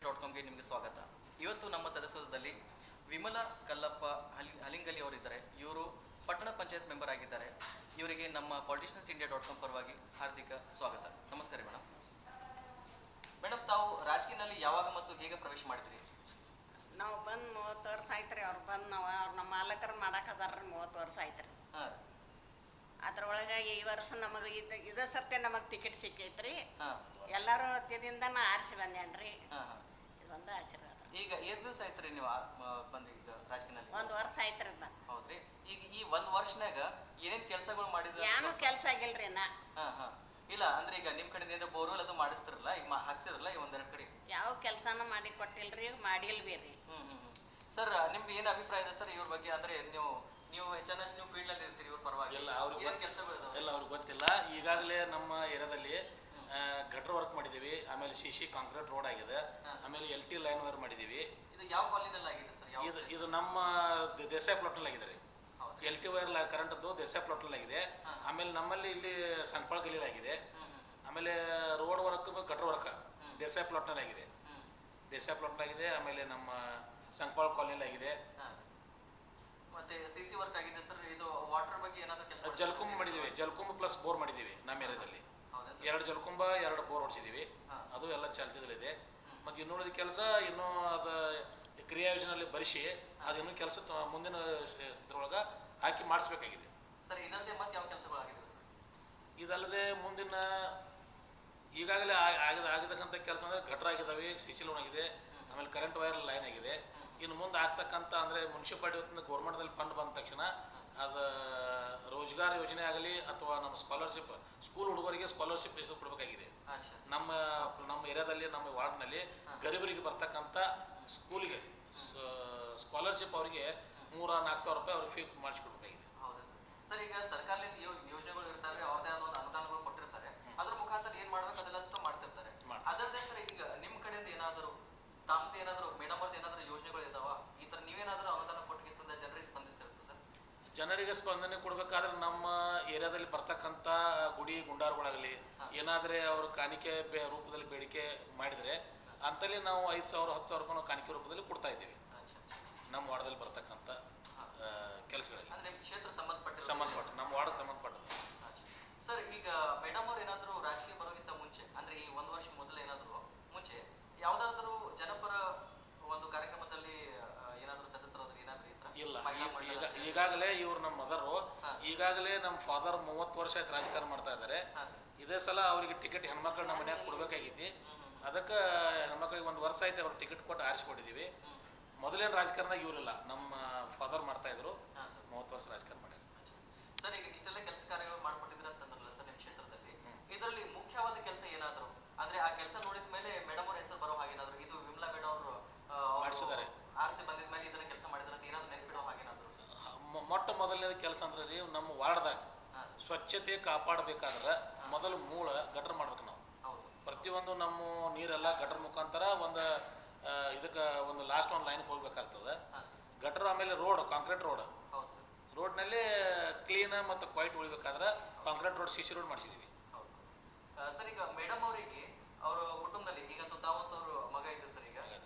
India.comಗೆ ನಿಮಗೆ ಸ್ವಾಗತ. ಇವತ್ತು ನಮ್ಮ ಸದಸ್ಯರಲ್ಲಿ ವಿಮಲಾ ಕಲ್ಲಪ್ಪ ಹಲಿಂಗಲಿ ಅವರಿದ್ದಾರೆ. ಇವರು ಪಟ್ಟಣ ಪಂಚಾಯತ್ ಮೆಂಬರ್ ಆಗಿದ್ದಾರೆ. ಇವರಿಗೆ ನಮ್ಮ politiciansindia.com ಪರವಾಗಿ ಹಾರ್ದಿಕ ಸ್ವಾಗತ. ನಮಸ್ಕಾರ ಮೇಡಮ್. ಮೇಡಮ್, ತಾವು ರಾಜಕೀಯದಲ್ಲಿ ಯಾವಾಗ ಮತ್ತು ಹೇಗೆ ಪ್ರವೇಶ ಮಾಡಿದ್ರಿ? ನಾವು ಬಂದು 30 ವರ್ಷ ಆಯ್ತು ರೀ. ಅವ್ರು ಬಂದು ಅವ್ರು ನಮ್ಮ ಮಾಲಕರು ಮಾಡಾಕದಾರ 30 ವರ್ಷ ಆಯ್ತು ರೀ. ಹಾಂ. ಅದ್ರೊಳಗೆ ಈ ವರ್ಷ ನಮಗೆ ಇದ ಸತ್ಯ ನಮಗೆ ಟಿಕೆಟ್ ಸಿಕ್ಕೈತ್ರಿ. ಹಾಂ. ಎಲ್ಲರೂ ಹೊತ್ತಿದಿಂದ ನಾ ಆರಿಸಿ ಬಂದೇನ್ರಿ. ಹಾಂ ಹಾಂ. ಇದೊಂದು ಆಶೀರ್ವಾದ. ಈಗ ಎಷ್ಟು ದಿವಸ ಆಯ್ತು ರೀ ನೀವು ಬಂದು ಈಗ ರಾಜಕೀಯದಲ್ಲಿ? 1 ವರ್ಷ ಆಯ್ತು ರೀ ಬಂದು. ಹೌದ್ರಿ. ಈಗ ಈ 1 ವರ್ಷನಾಗ ಏನೇನು ಕೆಲಸಗಳು ಮಾಡಿದ್ರೆ? ಏನೂ ಕೆಲಸ ಆಗಿಲ್ರಿ ನಾ. ಹಾಂ ಹಾಂ. ಇಲ್ಲ ಅಂದ್ರೆ ಈಗ ನಿಮ್ಮ ಕಡೆಯಿಂದ ಏನಾರ ಬೋರ್ವೆಲ್ ಅದು ಮಾಡಿಸ್ತಿರಲ್ಲ, ಈಗ ಹಾಕ್ಸಿದ್ರಲ್ಲ ಈ ಒಂದೆರಡು ಕಡೆ? ಯಾವ ಕೆಲಸನೂ ಮಾಡಿ ಕೊಟ್ಟಿಲ್ರಿ, ಮಾಡಿಲ್ವಿ ರೀ. ಸರ್, ನಿಮ್ಗೆ ಏನು ಅಭಿಪ್ರಾಯ ಇದೆ ಸರ್ ಇವ್ರ ಬಗ್ಗೆ? ಅಂದ್ರೆ ನೀವು ಹೆಚ್ಚಾನಷ್ಟು ನೀವು ಫೀಲ್ಡ್ ಅಲ್ಲಿ ಇರ್ತೀರಿ, ಇವ್ರ ಪರವಾಗಿ ಎಲ್ಲ ಅವ್ರಿಗೆ ಕೆಲಸಗಳು ಎಲ್ಲ ಅವ್ರಿಗೆ ಗೊತ್ತಿಲ್ಲ. ಈಗಾಗಲೇ ನಮ್ಮ ಏರಿಯಾದಲ್ಲಿ ಗಟರ್ ವರ್ಕ್ ಮಾಡಿದ್ದೀವಿ, ಆಮೇಲೆ CC ಕಾಂಕ್ರೀಟ್ ರೋಡ್ ಆಗಿದೆ, ಆಮೇಲೆ LT ಲೈನ್ ವೈರ್ ಮಾಡಿದ್ದೀವಿ. ಇದು ಯಾವ ಕಾಲೋನಿನಲ್ಲಿ ಆಗಿದೆ ಸರ್? ಇದು ನಮ್ಮ ದೇಸಾಯಿ ಪ್ಲಾಟ್ನಲ್ಲಿ ಆಗಿದೆ ರೀ. LT ವೈರ್ ಕರೆಂಟದ್ದು ದೇಸಾಯಿ ಪ್ಲಾಟ್ನಲ್ಲಿ ಆಗಿದೆ. ಆಮೇಲೆ ನಮ್ಮಲ್ಲಿ ಇಲ್ಲಿ ಸಂಕಪಾಳ ಗಲೀಲ್ ಆಗಿದೆ. ಆಮೇಲೆ road work gutter work Desai ಪ್ಲಾಟ್ನಲ್ಲಿ ಆಗಿದೆ. ದೇಸಾಯಿ ಪ್ಲಾಟ್ನಲ್ಲಿ ಆಗಿದೆ. ಆಮೇಲೆ ನಮ್ಮ ಸಂಕಪಾಳ ಕಾಲೋನಿಯಲ್ಲಿ ಆಗಿದೆ. ಮತ್ತೆ CC ವರ್ಕ್ ಆಗಿದೆ ಸರ್. ಇದು ವಾಟರ್ ಬಗ್ಗೆ ಏನಾದರೂ ಕೆಲಸ? ಜಲಕುಂಭ ಮಾಡಿದ್ದೀವಿ. ಜಲಕುಂಭ ಪ್ಲಸ್ ಬೋರ್ ಮಾಡಿದ್ದೀವಿ ನಮ್ಮ ಏರಿಯಾದಲ್ಲಿ. 2 ಜಲಕುಂಭ 2 ಬೋರ್ ಹೊಡ್ಸಿದ್ದೀವಿ. ಅದು ಎಲ್ಲ ಚಾಲ್ತಿದಲ್ಲಿದೆ. ಮತ್ತು ಇನ್ನೂ ಉಳಿದ ಕೆಲಸ ಇನ್ನೂ ಅದು ಕ್ರಿಯಾ ಯೋಜನೆಯಲ್ಲಿ ಬರೆಸಿ ಅದು ಇನ್ನೂ ಕೆಲಸ ಮುಂದಿನ ಇದ್ರೊಳಗೆ ಹಾಕಿ ಮಾಡಿಸ್ಬೇಕಾಗಿದೆ ಸರ್. ಇದಲ್ಲದೆ ಮತ್ತೆ ಯಾವ ಕೆಲಸಗಳಾಗಿವೆ ಸರ್? ಇದಲ್ಲದೆ ಮುಂದಿನ ಈಗಾಗಲೇ ಆಗಿರ್ತಕ್ಕಂಥ ಕೆಲಸ ಅಂದರೆ ಗಟ್ರ ಆಗಿದ್ದಾವೆ, CC ಲೋನ್ ಆಗಿದೆ, ಆಮೇಲೆ ಕರೆಂಟ್ ವೈರ್ ಲೈನ್ ಆಗಿದೆ. ಇನ್ನು ಮುಂದೆ ಆಗ್ತಕ್ಕಂಥ ಅಂದರೆ ಮುನ್ಸಿಪಾಲಿಟಿ ಹೊತ್ತಿಂದ ಗೌರ್ಮೆಂಟ್ದಲ್ಲಿ ಫಂಡ್ ಬಂದ ತಕ್ಷಣ ಅದು ರೋಜ್ಗಾರ್ ಯೋಜನೆ ಆಗಲಿ ಅಥವಾ ನಮ್ಮ ಸ್ಕಾಲರ್ಶಿಪ್, ಸ್ಕೂಲ್ ಹುಡುಗರಿಗೆ ಸ್ಕಾಲರ್ಶಿಪ್ ಹೆಸರು ಕೊಡಬೇಕಾಗಿದೆ. ನಮ್ಮ ಏರಿಯಾದಲ್ಲಿ ನಮ್ಮ ವಾರ್ಡ್ನಲ್ಲಿ ಗರೀಬರಿಗೆ ಬರ್ತಕ್ಕಂಥ ಸ್ಕೂಲಿಗೆ ಸ್ಕಾಲರ್ಶಿಪ್ ಅವರಿಗೆ 3-4 ಸಾವಿರ ರೂಪಾಯಿ ಅವ್ರಿಗೆ ಫೀ ಮಾಡಿಸ್ಕೊಡ್ಬೇಕಾಗಿದೆ. ಹೌದಾ ಸರ್? ಸರ್, ಈಗ ಸರ್ಕಾರದಿಂದ ಯೋಜನೆಗಳು ಇರ್ತವೆ, ಅವ್ರದೇ ಆದ ಒಂದು ಅನುದಾನಗಳು ಕೊಟ್ಟಿರ್ತಾರೆ. ಅದ್ರ ಮುಖಾಂತರ ಏನು ಮಾಡ್ಬೇಕು ಅದೆಲ್ಲಷ್ಟು ಮಾಡ್ತಿರ್ತಾರೆ. ಅದಲ್ಲದೆ ಸರ್, ಈಗ ನಿಮ್ಮ ಕಡೆಯಿಂದ ಏನಾದರೂ ತಮ್ಮದು ಏನಾದರೂ ಮೇಡಮ್ ಅವ್ರದ್ದು ಏನಾದರೂ ಯೋಜನೆಗಳು ಇದಾವ? ಈ ಥರ ನೀವೇನಾದರೂ ಅನುದಾನ ಕೊಟ್ಟಿಗೆ ಜನರಿಗೆ ಸ್ಪಂದಿಸ್ತಿರುತ್ತೆ ಸರ್? ಜನರಿಗೆ ಸ್ಪಂದನೆ ಕೊಡಬೇಕಾದ್ರೆ ನಮ್ಮ ಏರಿಯಾದಲ್ಲಿ ಬರ್ತಕ್ಕಂಥ ಗುಡಿ ಗುಂಡಾರುಗಳಾಗಲಿ ಏನಾದರೆ ಅವರು ಕಾಣಿಕೆ ರೂಪದಲ್ಲಿ ಬೇಡಿಕೆ ಮಾಡಿದರೆ ಅಂತಲ್ಲಿ ನಾವು 5,000 10,000 ರೂಪಾಯಿ ನಾವು ಕಾಣಿಕೆ ರೂಪದಲ್ಲಿ ಕೊಡ್ತಾ ಇದ್ದೀವಿ ನಮ್ಮ ವಾರ್ಡದಲ್ಲಿ ಬರ್ತಕ್ಕಂಥ ಕೆಲಸಗಳಿಗೆ. ಅಂದರೆ ನಿಮ್ಮ ಕ್ಷೇತ್ರ ಸಂಬಂಧಪಟ್ಟ ನಮ್ಮ ವಾರ್ಡ್ ಸಂಬಂಧಪಟ್ಟದ್ದು. ಸರ್, ಈಗ ಮೇಡಮ್ ಅವ್ರು ಏನಾದರೂ ರಾಜಕೀಯ ಬರೋಕ್ಕಿಂತ ಮುಂಚೆ, ಅಂದರೆ ಈ 1 ವರ್ಷ ಮೊದಲು ಏನಾದರೂ ಮುಂಚೆ ಯಾವುದಾದ್ರೂ ಜನಪರ ಒಂದು ಕಾರ್ಯಕ್ರಮದಲ್ಲಿ ಏನಾದರೂ ಸದಸ್ಯರಾದ್ರೆ ಏನಾದರೂ ಇಲ್ಲ? ಈಗಾಗಲೇ ಇವ್ರು ನಮ್ಮ ಮದರು ಈಗಾಗಲೇ ನಮ್ಮ ಫಾದರ್ 30 ವರ್ಷ ಆಯ್ತು ರಾಜಕಾರಣ ಮಾಡ್ತಾ ಇದ್ದಾರೆ. ಇದೇ ಸಲ ಅವರಿಗೆ ಟಿಕೆಟ್ ಹೆಣ್ಮಕ್ಳು ನಮ್ಮ ಮನ್ಯಾಗ ಕೊಡ್ಬೇಕಾಗಿತ್ತು. ಅದಕ್ಕೆ ಹೆಣ್ಮಕ್ಳಿಗೆ 1 ವರ್ಷ ಆಯ್ತು ಅವ್ರು ಟಿಕೆಟ್ ಕೊಟ್ಟು ಆರಿಸ್ಕೊಟ್ಟಿದ್ದೀವಿ. ಮೊದಲೇನು ರಾಜಕಾರಣದಾಗ ಇವರಿಲ್ಲ, ನಮ್ಮ ಫಾದರ್ ಮಾಡ್ತಾ ಇದ್ರು. 30 ವರ್ಷ ರಾಜಕಾರಣ ಮಾಡ್ಯಾರ. ಸರ್, ಈಗ ಇಷ್ಟೆಲ್ಲ ಕೆಲಸ ಕಾರ್ಯಗಳು ಮಾಡ್ಕೊಟ್ಟಿದ್ರೆ ಅಂತಂದ್ರಲ್ಲ ಸರ್ ನಿಮ್ಮ ಕ್ಷೇತ್ರದಲ್ಲಿ, ಇದರಲ್ಲಿ ಮುಖ್ಯವಾದ ಕೆಲಸ ಏನಾದರೂ ಅಂದ್ರೆ ಆ ಕೆಲಸ ನೋಡಿದ ಮೇಲೆ ಮೇಡಮ್ ಅವ್ರ ಹೆಸರು ಬರೋ ಹಾಗೇನಾದ್ರು, ಇದು ವಿಮಲಾ ಮೇಡಮ್ ಅವರು ಮಾಡಿಸಿದ್ದಾರೆ, ಆರಿಸಿ ಬಂದಿದ ಮೇಲೆ ಇದನ್ನ ಕೆಲಸ ಮಾಡಿದ್ರೆ ಅಂತ ಏನಾದ್ರು ನೆನಪಿಡೋ ಹಾಗೇನಾದ್ರು ಸರ್? ಮೊಟ್ಟ ಮೊದಲನೇದು ಕೆಲಸ ಅಂದ್ರೆ ರೀ, ನಮ್ಮ ವಾರ್ಡ್ದಾಗ ಸ್ವಚ್ಛತೆ ಕಾಪಾಡಬೇಕಾದ್ರೆ ಮೊದಲು ಮೂಲ ಗಟರ್ ಮಾಡ್ಬೇಕು ನಾವು. ಪ್ರತಿಯೊಂದು ನಮ್ಮ ನೀರೆಲ್ಲ ಗಟರ್ ಮುಖಾಂತರ ಒಂದು ಇದಕ್ಕೆ ಒಂದು ಲಾಸ್ಟ್ ಒಂದು ಲೈನ್ ಹೋಗ್ಬೇಕಾಗ್ತದೆ ಗಟರ್. ಆಮೇಲೆ ರೋಡ್ ಕಾಂಕ್ರೀಟ್ ರೋಡ್ನಲ್ಲಿ ಕ್ಲೀನ್ ಮತ್ತು ಕ್ವೈಟ್ ಉಳಿಬೇಕಾದ್ರೆ ಕಾಂಕ್ರೀಟ್ ರೋಡ್ CC ರೋಡ್ ಮಾಡಿಸಿದ್ದೀವಿ. ಸರ್, ಈಗ ಮೇಡಮ್ ಅವರಿಗೆ ಅವರ ಕುಟುಂಬದಲ್ಲಿ ಈಗ ತಾವಂತವ್ರ ಮಗ ಇದ್ರು ಸರ್.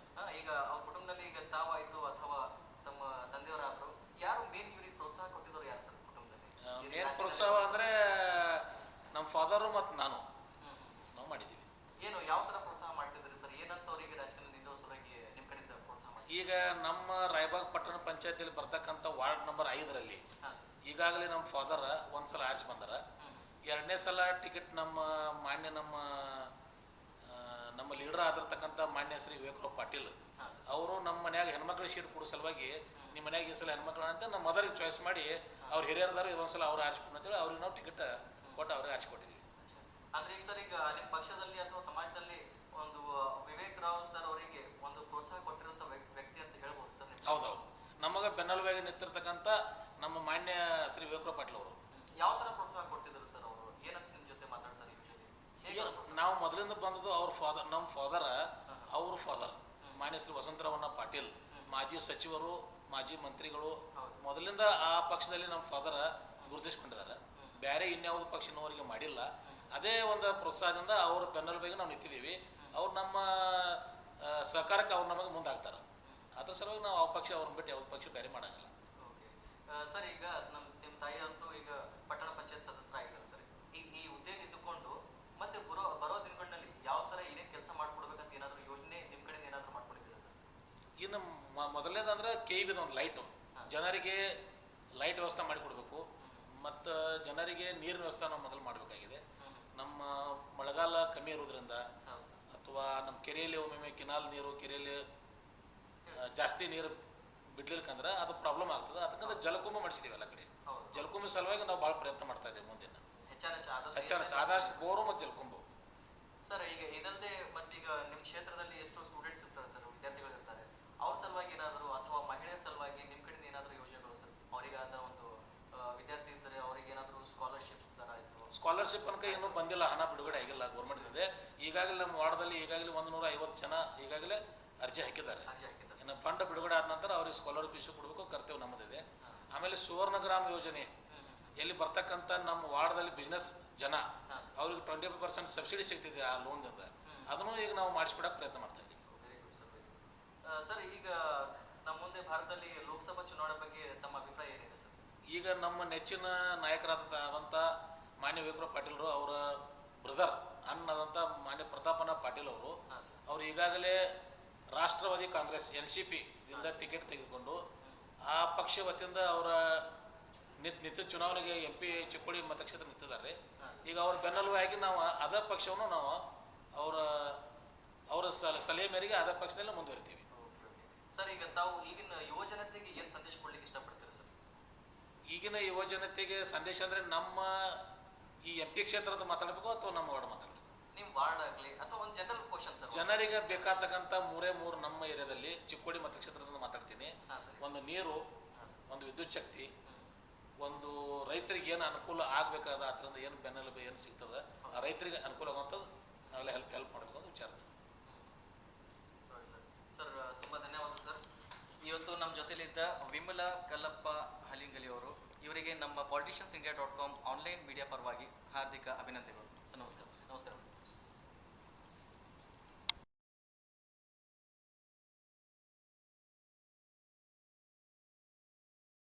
ಈಗ ಅವ್ರ ಕುಟುಂಬದಲ್ಲಿ ಈಗ ತಾವಾಯ್ತು ಅಥವಾ ತಮ್ಮ ತಂದೆಯವರಾದ್ರು, ಯಾರು ಮೇನ್ ಇವ್ರಿಗೆ ಪ್ರೋತ್ಸಾಹ ಕೊಟ್ಟಿದ್ರು ಯಾರು ಸರ್ ಕುಟುಂಬದಲ್ಲಿ? ಮೇನ್ ಪ್ರೋತ್ಸಾಹ ಅಂದ್ರೆ ನಮ್ಮ ಫಾದರು ಮತ್ತು ನಾವು ಮಾಡಿದ್ದೀವಿ. ಏನು ಯಾವ ತರ ಪ್ರೋತ್ಸಾಹ ಮಾಡ್ತಿದ್ರಿ ಸರ್? ಏನಂತ ಅವರಿಗೆ ರಾಜಕಾರಣ ನಿಲ್ಲೋ ಸಲುವಾಗಿ ನಿಮ್ಮ ಕಡೆಯಿಂದ ಪ್ರೋತ್ಸಾಹ ಮಾಡಿ? ಈಗ ನಮ್ಮ ರಾಯಬಾಗ್ ಪಟ್ಟಣ ಪಂಚಾಯತಿಯಲ್ಲಿ ಬರ್ತಕ್ಕಂಥ ವಾರ್ಡ್ ನಂಬರ್ 5ರಲ್ಲಿ ಈಗಾಗಲೇ ನಮ್ಮ ಫಾದರ್ ಒಂದ್ಸಲ ಆರಿಸಿ ಬಂದಾರ. 2ನೇ ಸಲ ಟಿಕೆಟ್ ನಮ್ಮ ಮಾನ್ಯ ನಮ್ಮ ಲೀಡರ್ ಆಗಿರ್ತಕ್ಕಂಥ ಮಾನ್ಯ ಶ್ರೀ ವಿವೇಕರಾವ್ ಪಾಟೀಲ್ ಅವರು ನಮ್ಮ ಮನ್ಯಾಗ ಹೆಣ್ಮಕ್ಳಿಗೆ ಸೀಟ್ ಕೊಡೋ ಸಲುವಾಗಿ ನಿಮ್ಮ ಮನ್ಯಾಗ ಈ ಸಲ ಹೆಣ್ಮಕ್ಳು ಅಂತ ನಮ್ಮ ಮದರಿಗೆ ಚಾಯ್ಸ್ ಮಾಡಿ ಅವ್ರು ಹಿರಿಯರ್ದಾರು ಇದೊಂದ್ಸಲ ಅವ್ರು ಆರಿಸ್ಕೊಂಡು ಅಂತೇಳಿ ಅವ್ರಿಗೆ ನಾವು ಟಿಕೆಟ್ ಕೊಟ್ಟು ಅವ್ರಿಗೆ ಆರಿಸ್ಕೊಟ್ಟಿದ್ದೀವಿ. ಅಂದ್ರೆ ಈಗ ಸರ್, ಈಗ ನಿಮ್ಮ ಪಕ್ಷದಲ್ಲಿ ಅಥವಾ ಸಮಾಜದಲ್ಲಿ ಒಂದು ವಿವೇಕರಾವ್ ಸರ್ ಅವರಿಗೆ ಒಂದು ಪ್ರೋತ್ಸಾಹ ಕೊಟ್ಟಿರುವಂತ ವ್ಯಕ್ತಿ ಅಂತ ಹೇಳ್ಬೋದು ಸರ್? ಹೌದೌದು, ನಮಗೆ ಬೆನ್ನೆಲುಬಾಗಿ ನಿಂತಿರ್ತಕ್ಕಂಥ ನಮ್ಮ ಮಾನ್ಯ ಶ್ರೀ ವಿವೇಕರಾವ್ ಪಾಟೀಲ್ ಅವರು. ಯಾವ ತರ ಪ್ರೋತ್ಸಾಹ ಕೊಡ್ತಿದ್ರು ಸರ್ ಅವರು? ಏನಂತ ನಿಮ್ಮ ಜೊತೆ ಮಾತಾಡ್ತಾರೆ ಯೂಶಲಿ? ನಾವು ಮೊದಲಿಂದ ಬಂದದ್ದು ಅವ್ರ ಫಾದರ್, ನಮ್ಮ ಫಾದರ್ ಅವ್ರ ಫಾದರ್ ಮಾನ್ಯ ಶ್ರೀ ವಸಂತರಾವಣ್ಣ ಪಾಟೀಲ್, ಮಾಜಿ ಸಚಿವರು, ಮಾಜಿ ಮಂತ್ರಿಗಳು. ಮೊದಲಿಂದ ಆ ಪಕ್ಷದಲ್ಲಿ ನಮ್ಮ ಫಾದರ್ ಗುರುತಿಸ್ಕೊಂಡಿದ್ದಾರೆ. ಬೇರೆ ಇನ್ಯಾವುದು ಪಕ್ಷನವರಿಗೆ ಮಾಡಿಲ್ಲ. ಅದೇ ಒಂದು ಪ್ರೋತ್ಸಾಹದಿಂದ ಅವ್ರ ಬೆನ್ನೆಲುಬಾಗಿ ನಾವು ನಿಂತಿದ್ದೀವಿ. ಅವ್ರು ನಮ್ಮ ಸಹಕಾರಕ್ಕೆ ಅವ್ರು ನಮಗೆ ಮುಂದಾಗ್ತಾರೆ. ಅದ್ರ ಸಲುವಾಗಿ ನಾವು ಆ ಪಕ್ಷ ಅವ್ರನ್ನ ಬಿಟ್ಟು ಯಾವ ಪಕ್ಷ ಬೇರೆ ಮಾಡೋಂಗಿಲ್ಲ. ಓಕೆ ಸರ್, ಈಗ ನಿಮ್ಮ ತಾಯಿ ಅಂತೂ ಈಗ ಪಟ್ಟಣ ಪಂಚಾಯತ್ ಸದಸ್ಯರಾಗಿದ್ದಾರೆ ಸರ್. ಈಗ ಈ ಹುದ್ದೆಯಲ್ಲಿ ಇದ್ದುಕೊಂಡು ಮತ್ತೆ ಬರೋ ದಿನಗಳಲ್ಲಿ ಯಾವ ಥರ ಏನೇನು ಕೆಲಸ ಮಾಡ್ಕೊಡ್ಬೇಕಂತ ಏನಾದರೂ ಯೋಜನೆ ನಿಮ್ಮ ಕಡೆಯಿಂದ ಏನಾದರೂ ಮಾಡ್ಕೊಂಡಿದ್ದೀರಾ ಸರ್? ಇನ್ನು ಮೊದಲನೇದಂದ್ರೆ KEBದು ಒಂದು ಲೈಟು, ಜನರಿಗೆ ಲೈಟ್ ವ್ಯವಸ್ಥೆ ಮಾಡಿಕೊಡ್ಬೇಕು. ಮತ್ತು ಜನರಿಗೆ ನೀರಿನ ವ್ಯವಸ್ಥೆ ನಾವು ಮೊದಲು ಮಾಡಬೇಕಾಗಿದೆ. ನಮ್ಮ ಮಳೆಗಾಲ ಕಮ್ಮಿ ಇರೋದ್ರಿಂದ ಅಥವಾ ನಮ್ಮ ಕೆರೆಯಲ್ಲಿ ಒಮ್ಮೊಮ್ಮೆ ಕೆನಾಲ್ ನೀರು ಕೆರೆಯಲ್ಲಿ ಜಾಸ್ತಿ ನೀರು ಬಿಡ್ಲಿಕ್ಕಂದ್ರೆ ಅದು ಪ್ರಾಬ್ಲಮ್ ಆಗ್ತದೆ. ಅದಕ್ಕಂದ್ರೆ ಜಲಕುಂಭ ಮಾಡಿಸಿದ್ದೀವಿ ಎಲ್ಲ ಕಡೆ. ಜಲಕುಂಭ ಸಲುವಾಗಿ ನಾವು ಭಾಳ ಪ್ರಯತ್ನ ಮಾಡ್ತಾ ಇದ್ದೇವೆ. ಮುಂದಿನ ಆದಷ್ಟು ಬೋರು ಮತ್ತು ಜಲಕುಂಭ. ಸರ್, ಈಗ ಇದಲ್ಲದೆ ಮತ್ತೀಗ ನಿಮ್ಮ ಕ್ಷೇತ್ರದಲ್ಲಿ ಎಷ್ಟು ಸ್ಟೂಡೆಂಟ್ಸ್ ಇರ್ತಾರೆ ಸರ್, ವಿದ್ಯಾರ್ಥಿಗಳು ಇರ್ತಾರೆ, ಅವ್ರ ಸಲುವಾಗಿ ಏನಾದರೂ ಅಥವಾ ಮಹಿಳೆಯರ ಸಲುವಾಗಿ ನಿಮ್ಮ ಕಡೆಯಿಂದ ಏನಾದರೂ ಯೋಜನೆಗಳು ಸರ್? ಅವರಿಗಾದ ಒಂದು ವಿದ್ಯಾರ್ಥಿ ಇದ್ದರೆ ಅವರಿಗೆ ಏನಾದರೂ ಸ್ಕಾಲರ್ಶಿಪ್ಸ್ ಥರ ಇತ್ತು? ಸ್ಕಾಲರ್ಶಿಪ್ ಅನ್ಕ ಇನ್ನೂ ಬಂದಿಲ್ಲ, ಹಣ ಬಿಡುಗಡೆ ಆಗಿಲ್ಲ ಗೌರ್ಮೆಂಟ್ದಿಂದ. ಈಗಾಗಲೇ ನಮ್ಮ ವಾರ್ಡಲ್ಲಿ ಈಗಾಗಲೇ 150 ಜನ ಈಗಾಗಲೇ ಅರ್ಜಿ ಹಾಕಿದ್ದಾರೆ. ಇನ್ನು ಫಂಡ್ ಬಿಡುಗಡೆ ಆದ ನಂತರ ಅವ್ರಿಗೆ ಸ್ಕಾಲರ್ಶಿಪ್ ಇಶ್ಯೂ ಕೊಡಬೇಕು, ಕರ್ತವ್ಯ ನಮ್ಮದಿದೆ. ಆಮೇಲೆ ಸುವರ್ಣಗ್ರಾಮ ಯೋಜನೆ ಎಲ್ಲಿ ಬರ್ತಕ್ಕಂಥ ನಮ್ಮ ವಾರ್ಡದಲ್ಲಿ ಬಿಸ್ನೆಸ್ ಜನ ಅವ್ರಿಗೆ 25% ಸಬ್ಸಿಡಿ ಸಿಗ್ತಿದೆ ಆ ಲೋನ್ದಿಂದ. ಅದನ್ನು ಈಗ ನಾವು ಮಾಡಿಸ್ಕೊಡಕ್ಕೆ ಪ್ರಯತ್ನ ಮಾಡ್ತಾ ಇದ್ದೀವಿ. Very good sir. ಸರ್, ಈಗ ನಮ್ಮ ಮುಂದೆ ಭಾರತದಲ್ಲಿ ಲೋಕಸಭಾ ಚುನಾವಣೆ ಬಗ್ಗೆ ತಮ್ಮ ಅಭಿಪ್ರಾಯ ಏನಿದೆ ಸರ್? ಈಗ ನಮ್ಮ ನೆಚ್ಚಿನ ನಾಯಕರಾದಂಥ ಮಾನ್ಯ ವಿಕ್ರಮ್ ಪಾಟೀಲ್ರು ಅವರ ಬ್ರದರ್ ಅನ್ನದಂಥ ಮಾನ್ಯ ಪ್ರತಾಪನ ಪಾಟೀಲ್ ಅವರು ಈಗಾಗಲೇ ರಾಷ್ಟ್ರವಾದಿ ಕಾಂಗ್ರೆಸ್ NCP ದಿಂದ ಟಿಕೆಟ್ ತೆಗೆದುಕೊಂಡು ಆ ಪಕ್ಷ ವತಿಯಿಂದ ಅವರ ನಿತ್ಯ ಚುನಾವಣೆಗೆ MP ಚಿಕ್ಕೋಡಿ ಮತಕ್ಷೇತ್ರ ನಿಂತಿದ್ದಾರೆ. ಈಗ ಅವ್ರ ಬೆನ್ನೆಲುಬಾಗಿ ನಾವು ಅದೇ ಪಕ್ಷವನ್ನು ನಾವು ಅವರ ಸಲಹೆ ಮೇರೆಗೆ ಅದೇ ಪಕ್ಷದಲ್ಲಿ ಮುಂದುವರಿತೀವಿ. ಸರ್, ಈಗ ತಾವು ಈಗಿನ ಯುವಜನತೆಗೆ ಏನು ಸಂದೇಶ ಕೊಡ್ಲಿಕ್ಕೆ ಇಷ್ಟಪಡ್ತೀರಾ ಸರ್? ಈಗಿನ ಯುವಜನತೆಗೆ ಸಂದೇಶ ಅಂದರೆ ನಮ್ಮ ಈ MP ಕ್ಷೇತ್ರದ ಮಾತಾಡಬೇಕು ಅಥವಾ ನಮ್ಮ ವಾರ್ಡ್ ಮಾತಾಡಬೇಕು? ನಿಮ್ಮ ವಾರ್ಡ್ ಆಗಲಿ ಅಥವಾ ಒಂದು ಜನರಲ್ ಕ್ವಶನ್ ಸರ್. ಜನರಿಗೆ ಬೇಕಾಗ್ತಕ್ಕಂಥ 3 ನಮ್ಮ ಏರಿಯಾದಲ್ಲಿ ಚಿಕ್ಕೋಡಿ ಮತಕ್ಷೇತ್ರದಿಂದ ಮಾತಾಡ್ತೀನಿ. ಒಂದು ನೀರು, ಒಂದು ವಿದ್ಯುತ್ ಶಕ್ತಿ, ಒಂದು ರೈತರಿಗೆ ಏನು ಅನುಕೂಲ ಆಗಬೇಕಾದ ಅದರಿಂದ ಏನು ಬೆನ್ನೆಲುಬು ಏನು ಸಿಗ್ತದೆ ಆ ರೈತರಿಗೆ ಅನುಕೂಲ ಆಗುವಂಥದ್ದು ನಾವೆಲ್ಲ ಹೆಲ್ಪ್ ಮಾಡಬೇಕು ಅಂತ ವಿಚಾರ. ಸರ್, ತುಂಬ ಧನ್ಯವಾದ ಸರ್. ಇವತ್ತು ನಮ್ಮ ಜೊತೆಲಿದ್ದ ವಿಮಲಾ ಕಲ್ಲಪ್ಪ ಹಲಿಂಗಲಿ ಅವರು, ಇವರಿಗೆ ನಮ್ಮ politiciansindia.com ಆನ್ಲೈನ್ ಮೀಡಿಯಾ ಪರವಾಗಿ ಹಾರ್ದಿಕ ಅಭಿನಂದನೆಗಳು. ನಮಸ್ಕಾರ.